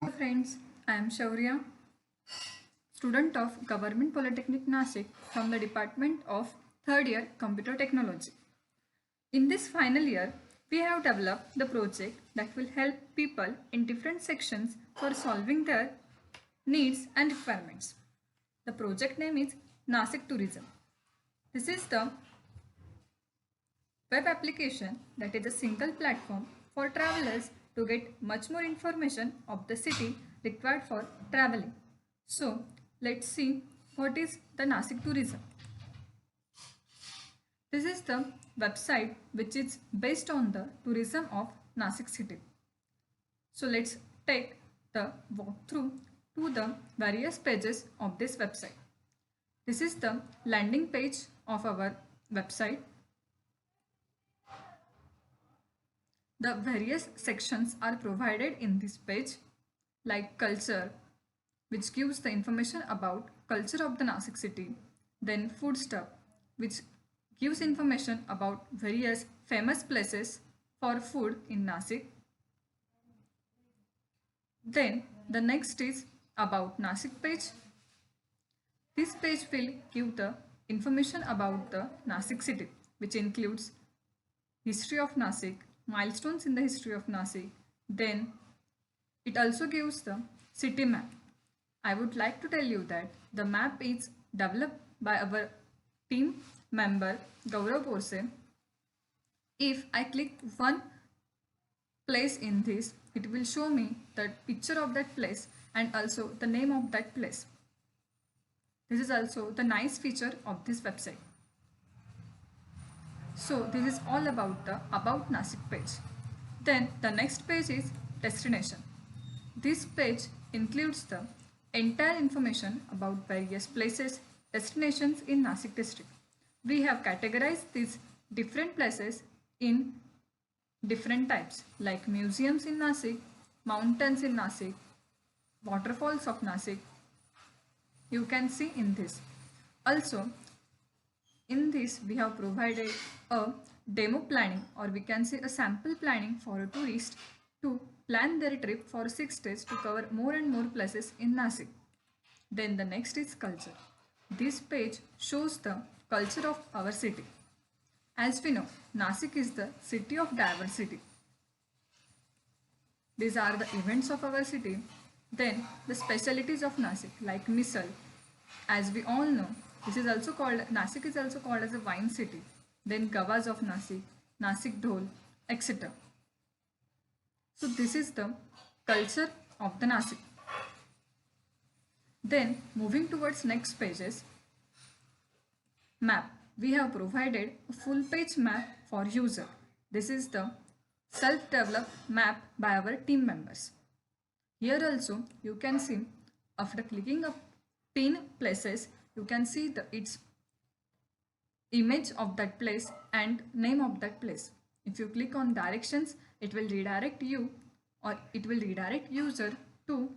Hello friends, I am Shaurya, student of Government Polytechnic Nasik from the Department of 3rd Year Computer Technology. In this final year, we have developed the project that will help people in different sections for solving their needs and requirements. The project name is Nasik Tourism. This is the web application that is a single platform for travelers to get much more information of the city required for traveling. So let's see what is the Nasik tourism. This is the website which is based on the tourism of Nasik city. So let's take the walkthrough to the various pages of this website. This is the landing page of our website. The various sections are provided in this page, like culture, which gives the information about culture of the Nasik city. Then food stuff, which gives information about various famous places for food in Nasik. Then the next is about Nasik page. This page will give the information about the Nasik city, which includes history of Nasik, milestones in the history of Nasik. Then it also gives the city map. I would like to tell you that the map is developed by our team member Gaurav Borse. If I click one place in this, it will show me the picture of that place and also the name of that place. This is also the nice feature of this website. So this is all about the About Nasik page. Then the next page is Destination. This page includes the entire information about various places, destinations in Nasik district. We have categorized these different places in different types like museums in Nasik, mountains in Nasik, waterfalls of Nasik. You can see in this. Also, in this, we have provided a demo planning, or we can say a sample planning for a tourist to plan their trip for 6 days to cover more and more places in Nasik. Then the next is culture. This page shows the culture of our city. As we know, Nasik is the city of diversity. These are the events of our city. Then the specialties of Nasik like misal. As we all know, this is also called Nasik is also called as a wine city. Then gawas of Nasik, Nasik dhol, etc. So this is the culture of the Nasik. Then moving towards next pages, map. We have provided a full page map for user. This is the self-developed map by our team members. Here also you can see after clicking a pin places, you can see its image of that place and name of that place. If you click on directions, it will redirect you or it will redirect user to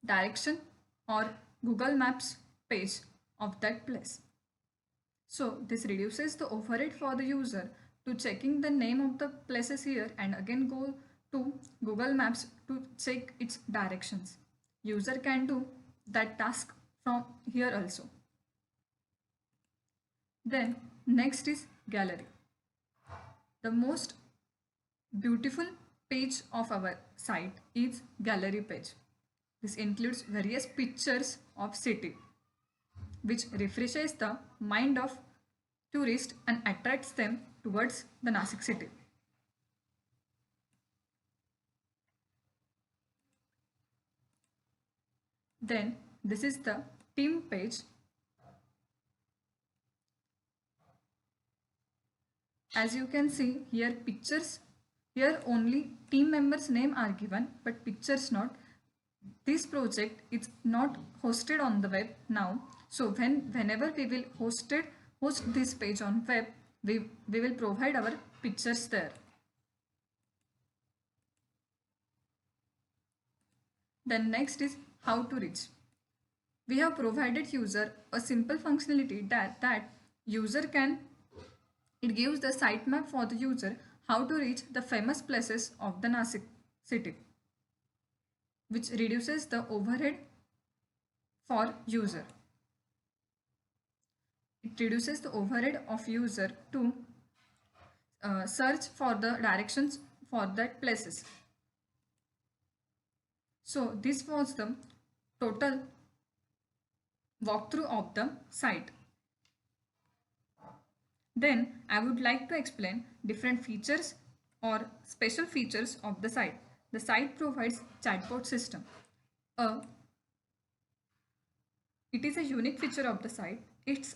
direction or Google Maps page of that place. So this reduces the overhead for the user to checking the name of the places here and again go to Google Maps to check its directions. User can do that task from here also. Then next is gallery. The most beautiful page of our site is gallery page. This includes various pictures of city which refreshes the mind of tourists and attracts them towards the Nasik city. Then this is the team page. As you can see here pictures, here only team members name are given but pictures not. This project is not hosted on the web now. So whenever we will host this page on web, we will provide our pictures there. Then next is how to reach. We have provided user a simple functionality that user can, it gives the sitemap for the user how to reach the famous places of the Nasik city. which reduces the overhead for user. It reduces the overhead of user to search for the directions for that places. So this was the total walkthrough of the site. Then I would like to explain different features or special features of the site. The site provides chatbot system. It is a unique feature of the site. It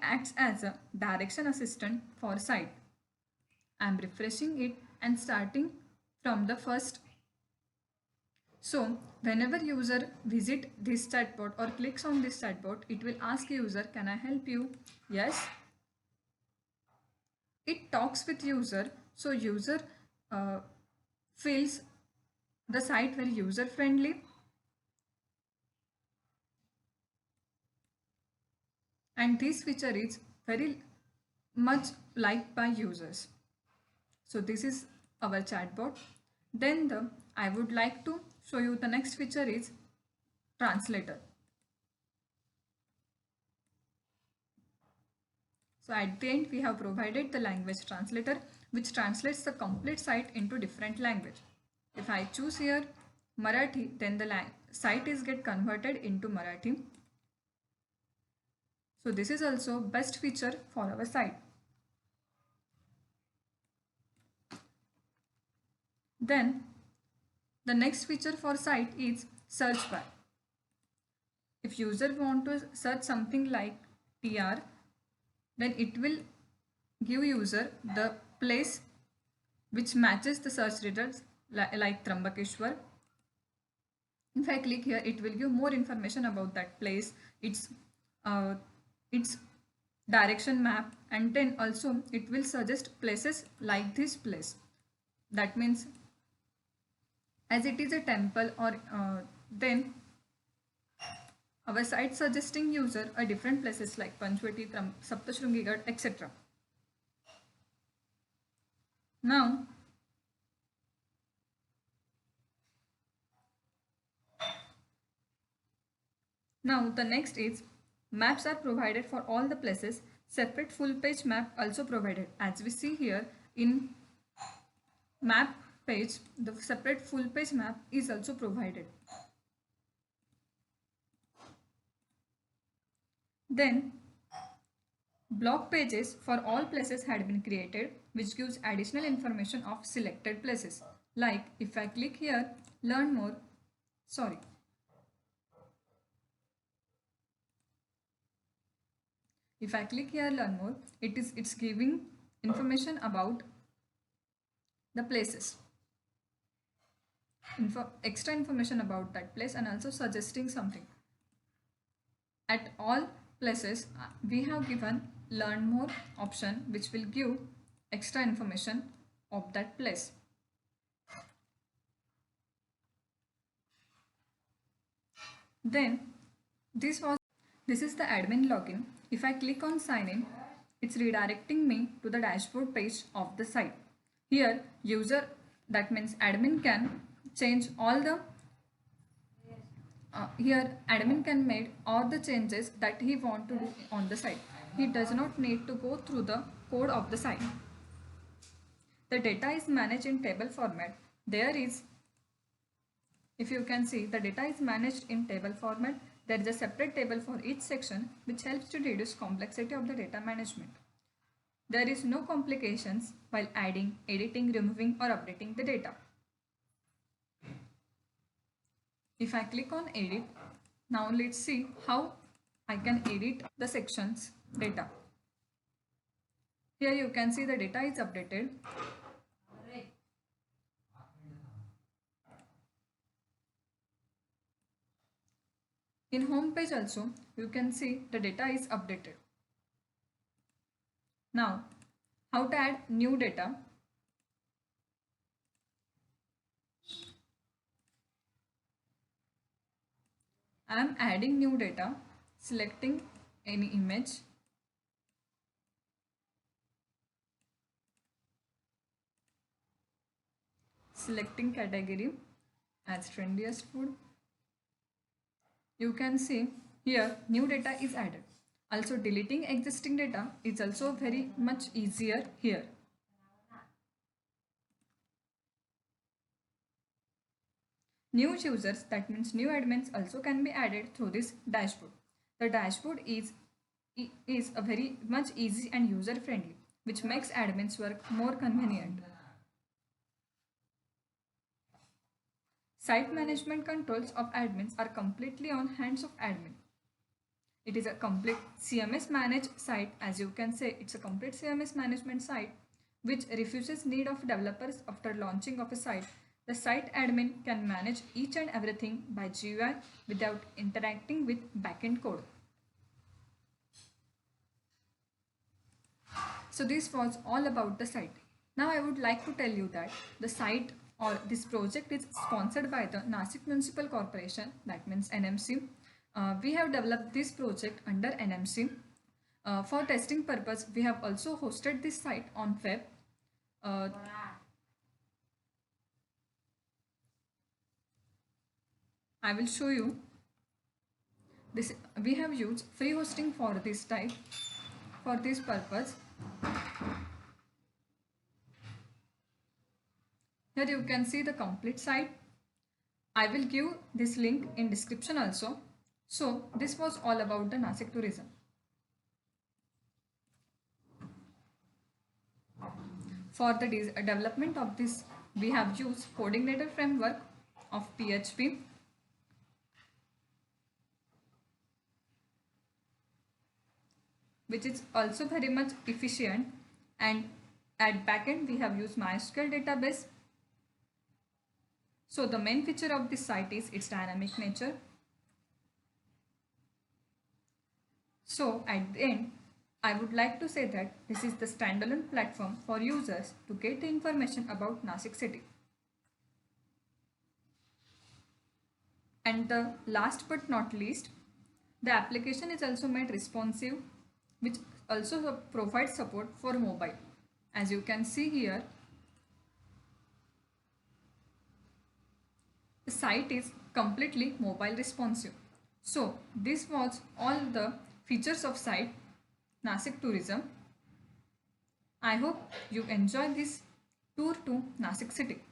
acts as a direction assistant for site. I am refreshing it and starting from the first. So whenever user visit this chatbot or clicks on this chatbot, it will ask user, can I help you? Yes. It talks with user, so user feels the site very user friendly, and this feature is very much liked by users. So this is our chatbot. Then I would like to show you the next feature is translator. So at the end we have provided the language translator, which translates the complete site into different language. If I choose here Marathi, then the site is get converted into Marathi. So this is also best feature for our site. Then the next feature for site is search bar. If user want to search something like TR, then it will give user the place which matches the search results like Trambakeshwar. If I click here, it will give more information about that place, its direction map, and then also it will suggest places like this place. That means as it is a temple, or then our site suggesting user a different places like Panchvati, Saptashrungi, etc. Now the next is maps are provided for all the places. Separate full page map also provided. As we see here in map page, the separate full page map is also provided. Then block pages for all places had been created, which gives additional information of selected places. Like if I click here, learn more, if I click here, learn more, it's giving information about the places, extra information about that place, and also suggesting something. At all places, we have given learn more option, which will give extra information of that place. Then this is the admin login. If I click on sign in, it's redirecting me to the dashboard page of the site. Here user, that means admin, can change all the here admin can make all the changes that he want to do on the site. He does not need to go through the code of the site. The data is managed in table format. There is, if you can see, the data is managed in table format. There is a separate table for each section, which helps to reduce complexity of the data management. There is no complications while adding, editing, removing, or updating the data. If I click on edit, now let's see how I can edit the sections data. Here you can see the data is updated. In home page also, you can see the data is updated. Now, how to add new data? I am adding new data, selecting any image, selecting category, as trendiest food. You can see here new data is added. Also deleting existing data is also very much easier here. New users, that means new admins, also can be added through this dashboard. The dashboard is a very much easy and user friendly, which makes admins work more convenient. Site management controls of admins are completely on hands of admin. It is a complete CMS managed site. As you can say, it's a complete CMS management site which refuses need of developers after launching of a site. The site admin can manage each and everything by GUI without interacting with backend code. So this was all about the site. Now I would like to tell you that the site or this project is sponsored by the Nasik Municipal Corporation, that means NMC. We have developed this project under NMC. For testing purpose, we have also hosted this site on web. I will show you this. We have used free hosting for this type, for this purpose. Here you can see the complete site. I will give this link in description also. So this was all about the Nasik tourism. For the development of this, we have used coding data framework of PHP. Which is also very much efficient, and at backend we have used MySQL database. So the main feature of this site is its dynamic nature. So at the end, I would like to say that this is the standalone platform for users to get the information about Nasik city. And the last but not least, the application is also made responsive, which also provides support for mobile. As you can see here, the site is completely mobile responsive. So this was all the features of site Nasik Tourism. I hope you enjoy this tour to Nasik city.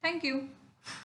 Thank you.